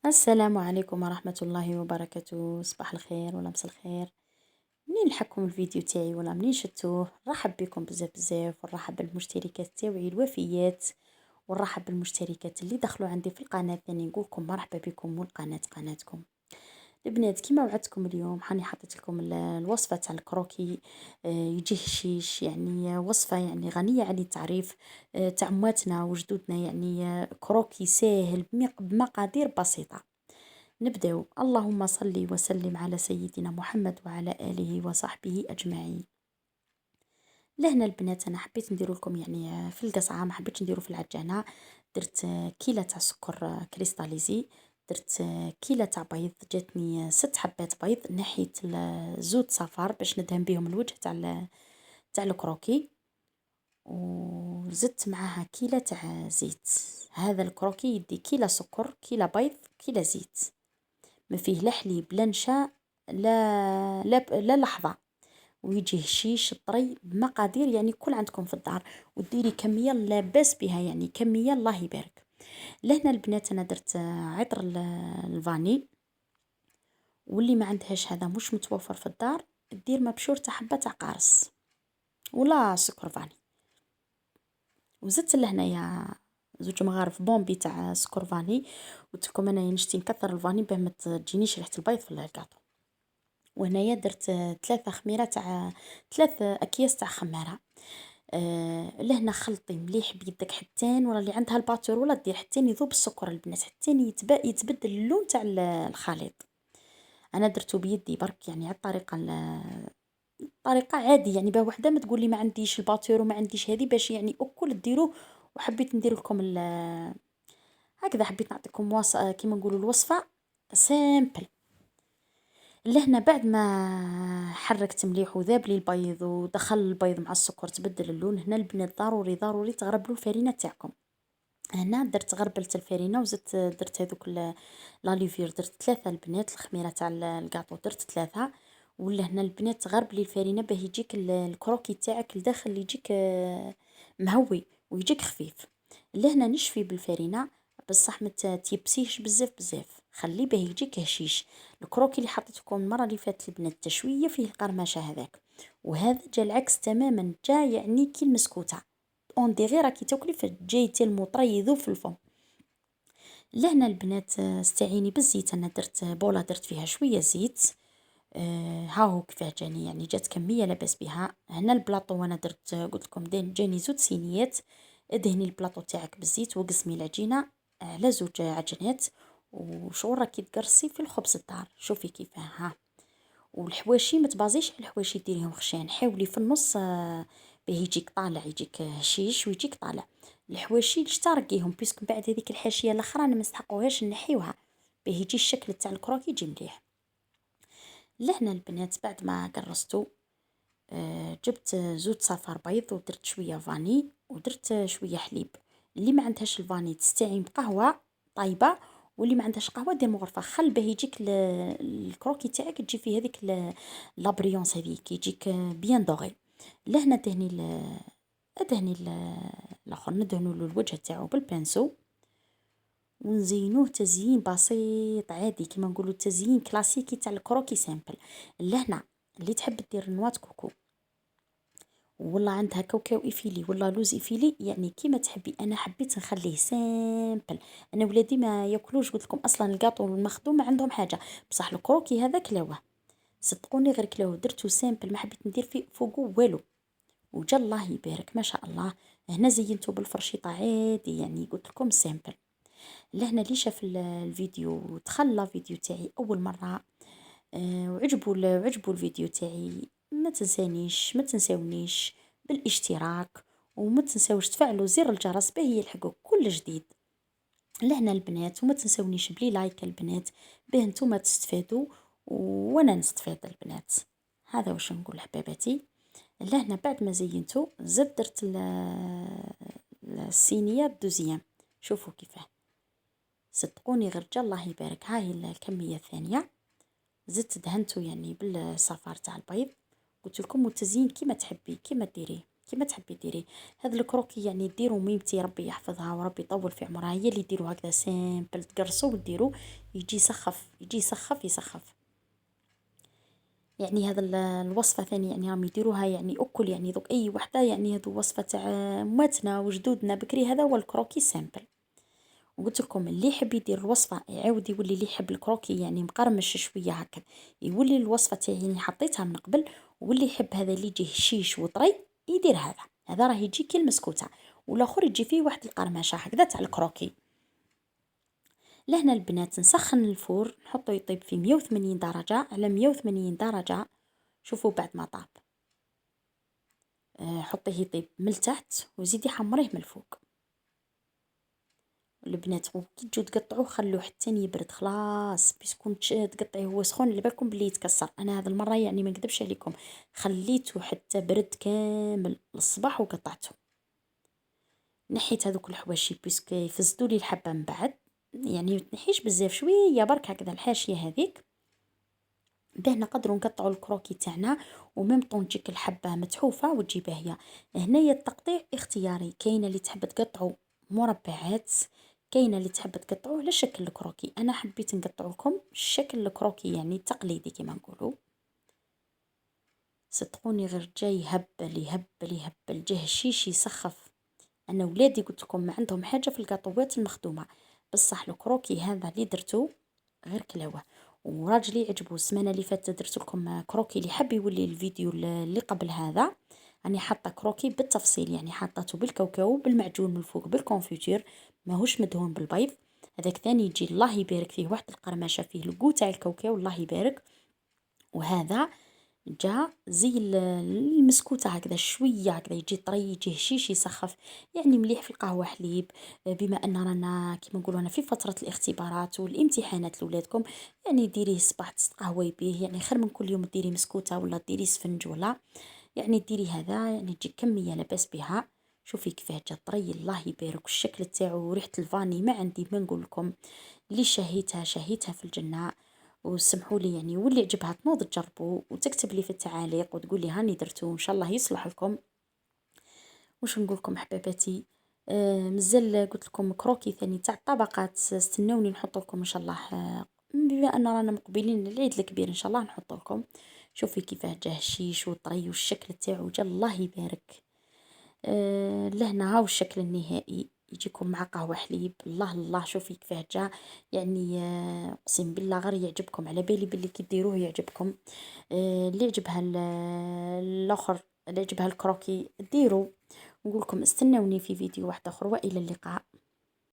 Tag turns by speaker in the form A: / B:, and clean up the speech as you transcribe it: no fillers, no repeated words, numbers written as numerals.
A: السلام عليكم ورحمة الله وبركاته. صباح الخير ولا مساء الخير. منين لحقكم الفيديو تاعي ولا منين شفتوه؟ نرحب بكم بزاف بزاف، ونرحب بالمشتركات تاوعي الوفيات، ونرحب بالمشتركات اللي دخلوا عندي في القناة ثاني. نقولكم مرحبا بكم، والقناة قناتكم البنات. كيما وعدتكم اليوم هاني حطيت لكم الوصفة تاع الكروكي. يجي هشيش، يعني وصفة يعني غنية عن التعريف. تاع مواتنا وجدودنا، يعني كروكي ساهل بمقادير بسيطة. نبدأ. اللهم صل وسلم على سيدنا محمد وعلى آله وصحبه أجمعين. لهنا البنات أنا حبيت ندير لكم يعني في القصعة، ما حبيتش نديرو في العجانة. درت كيلة تاع سكر كريستاليزي، درت كيلة تاع بيض، جاتني 6 حبات بيض، نحيت زود صفار باش ندهن بهم الوجه تاع الكروكي، وزدت معاها كيلة تاع زيت. هذا الكروكي يدي كيلة سكر، كيلة بيض، كيلة زيت، ما فيه لا حليب لا نشا لا لحظة، ويجي هشيش طري بمقادير يعني كل عندكم في الدار، وديري كمية لاباس بها، يعني كمية الله يبارك. لهنا البنات أنا درت عطر الفاني، واللي ما عندهاش هذا مش متوفر في الدار، دير مبشور تاع حبة تاع قارص ولا سكر فاني. وزدت لهنايا زوج مغارف بومبي تاع سكر فاني. قلت لكم انا نشتي نكثر الفاني باه ما تجينيش ريحه البيض في الكاطو. وهنايا درت 3 اكياس تاع خماره. لهنا خلطي مليح بيدك حتى ولا اللي عندها الباتور ولا دير حتى يذوب السكر البنات، حتى يتبدل اللون تاع الخليط. انا درته بيدي برك، يعني على الطريقه عادي، يعني باه وحده ما تقول لي ما عنديش الباتور وما عنديش هذه، باش يعني اكل ديروه. وحبيت ندير لكم هكذا، حبيت نعطيكم كيما نقولوا الوصفه سامبل. لهنا بعد ما حركت مليح وذاب لي البيض ودخل البيض مع السكر تبدل اللون، هنا البنات ضروري ضروري تغربلوا الفرينه تاعكم. هنا درت غربلت الفرينه وزدت درت هذوك لاليفير، درت 3 البنات، الخميره تاع الكاطو درت 3. ولا هنا البنات غربلي الفرينه باه يجيك الكروكي تاعك الداخل يجيك مهوي ويجيك خفيف. لهنا نشفي بالفرينه، بصح ما تيبسيهش بزاف بزاف، خليه باه يجيك هشيش. الكروكي اللي حطيت لكم المره اللي فاتت البنات شويه فيه القرمشه هذاك، وهذا جا العكس تماما، جا يعني كي المسكوته، اون ديغي راكي تاكلي فجاي تلمو طري يذوب في الفم. لهنا البنات استعيني بالزيت، انا درت بوله درت فيها شويه زيت. ها هو كيفاه جاني، يعني جات كميه لاباس بها. هنا البلاطو وانا درت قلت لكم جاني زوج صينيات. ادهني البلاطو تاعك بالزيت وقسمي العجينه على زوج عجنات، وشغل راكي تقرصي في الخبز الدار. شوفي كيفاه ها. والحواشي ما تبازيش على الحواشي، ديريهم خشان، حاولي في النص باه يجيك طالع، يجيك هشيش ويجيك طالع. الحواشي شتا رقيهم بيسك بعد هذيك الحاشيه الاخرى انا ما نستحقوهاش نحيوها، باه يجي الشكل تاع الكروكي يجي مليح. لهنا البنات بعد ما قرصتو جبت زوج صفار بيض، ودرت شويه فاني، ودرت شويه حليب. اللي ما عندهاش الفاني تستعين بقهوه طايبه، واللي ما عندهاش قهوه دير مغرفه خل باه يجيك الكروكي تاعك تجي فيه هذيك لابريونس هذيك، يجيك بيان دوغي. لهنا الاخر ندهنوا له الوجه تاعو بالبنسو، ونزينوه تزيين بسيط عادي كيما نقولوا تزيين كلاسيكي تاع الكروكي سامبل. لهنا اللي تحب دير نوات كوكو والله عندها كاوكاو إيفيلي ولا لوز إيفيلي، يعني كيما تحبي. أنا حبيت نخليه سامبل، أنا ولادي ما ياكلوش، قلت لكم أصلا القاطو والمخدوم ما عندهم حاجة، بصح الكروكي هذا كلاوه، صدقوني غير كلاوه. درتو سامبل، ما حبيت ندير فيه فوقو والو، وجا الله يبارك ما شاء الله. هنا زينته بالفرشيطة عادي، يعني قلت لكم سامبل. لهنا اللي شاف الفيديو تخلى فيديو تاعي أول مرة وعجبوا الفيديو تاعي، ما تنساونيش بالاشتراك، وما تنساوش تفعلوا زر الجرس باه يلحقوا كل جديد. لهنا البنات وما تنساونيش بلي لايك البنات باه نتوما تستفادوا وانا نستفاد البنات. هذا واش نقول حباباتي. لهنا بعد ما زينتو زدت درت الصينيه الدوزيام. شوفوا كيفاه، صدقوني غير جا الله يبارك. هاي الكميه الثانيه زدت دهنته يعني بالصفار تاع البيض، قلت لكم والتزيين كيما تحبي كيما ديريه. كيما تحبي ديريه. هذا الكروكي يعني ديرو ميمتي ربي يحفظها وربي يطول في عمرها، هي اللي ديرو هكذا سامبل، تقرصو وديرو يجي يسخف، يجي يسخف يسخف. يعني هذا الوصفة ثاني يعني راهم يديروها يعني أكل يعني دوك أي وحدة، يعني هذو وصفة تاع مواتنا وجدودنا بكري، هذا هو الكروكي سامبل. وقلت لكم اللي يحب يدير الوصفة يعاود يولي، اللي يحب الكروكي يعني مقرمش شوية هكا يولي الوصفة تاعي يعني حطيتها من قبل، واللي يحب هذا اللي يجيه هشيش وطري يدير هذا، هذا راه يجي كي المسكوتة، والاخر يجي فيه واحد القرمشة هكذا تاع الكروكي. لهنا البنات نسخن الفور نحطه يطيب في 180 درجة على 180 درجة. شوفوا بعد ما طاب حطيه يطيب من التحت وزيدي حمريه من الفوق. البنات كي تجو تقطعوه خلوه حتى يبرد خلاص، بيسكون تقطعيه هو سخون اللي بالكم بلي يتكسر. انا هذا المره يعني ما نكذبش عليكم خليته حتى برد كامل للصباح وقطعته. نحيت هذوك الحواشي بيسكو يفسدوا لي الحبه من بعد، يعني ما تنحيش بزاف شويه برك هكذا الحاشيه هذيك، باه نقدروا نقطعوا الكروكي تاعنا وميم طون تجيك الحبه متحوفه وتجيبها هي. هنايا التقطيع اختياري، كاينه اللي تحب تقطعوا مربعات، كاينه اللي تحب تقطعوه على شكل الكروكي. انا حبيت نقطع لكم الشكل الكروكي يعني التقليدي كما نقولوا. صدقوني غير جاي يهبل يهبل يهبل، جاه الشيش يسخف. انا ولادي قلت لكم ما عندهم حاجه في القاطوات المخدومه، بصح الكروكي هذا اللي درتو غير كلاوه. وراجلي عجبو السمانه اللي فاتت درت لكم كروكي، اللي حب يولي الفيديو اللي قبل هذا راني حاطه كروكي بالتفصيل، يعني حاطته بالكاوكاو بالمعجون من الفوق بالكونفيتير، ماهوش مدهون بالبيض. هذاك ثاني يجي الله يبارك فيه واحد القرمشه فيه الكو تاع الكاوكاو الله يبارك. وهذا جا زي المسكوتة هكذا شوية هكذا يجي طري يجي هشيش يسخف، يعني مليح في القهوة حليب. بما أن رانا كيما نقولوا أنا في فترة الاختبارات والامتحانات لولادكم، يعني ديريه الصباح تستقهوي به، يعني خير من كل يوم ديري مسكوتة ولا ديري سفنج ولا، يعني ديري هذا يعني تجي كمية لاباس بها. شوفي كيفاه جا طري الله يبارك، الشكل تاعو وريحة الفاني ما عندي ما نقول لكم، اللي شهيتها شهيتها في الجنة. وسمحوا لي يعني واللي عجبها تنوض تجربوا وتكتب لي في التعاليق وتقول لي هاني درتو ان شاء الله يصلح لكم. وش نقول لكم حباباتي، مازال قلت لكم كروكي ثاني تاع الطبقات، استنوني نحط لكم ان شاء الله بما ان رانا مقبلين للعيد الكبير ان شاء الله نحط لكم. شوفي كيفاه جاه الشيش وطري والشكل تاعو جا الله يبارك. لهنا هاو الشكل النهائي يجيكم مع قهوة حليب الله الله. شوفي كيفاه جا يعني اقسم بالله غير يعجبكم، على بالي باللي كي ديروه يعجبكم. اللي يعجبها الاخر اللي يعجبها الكروكي ديروا. نقولكم استنوني في فيديو واحد اخر والى اللقاء.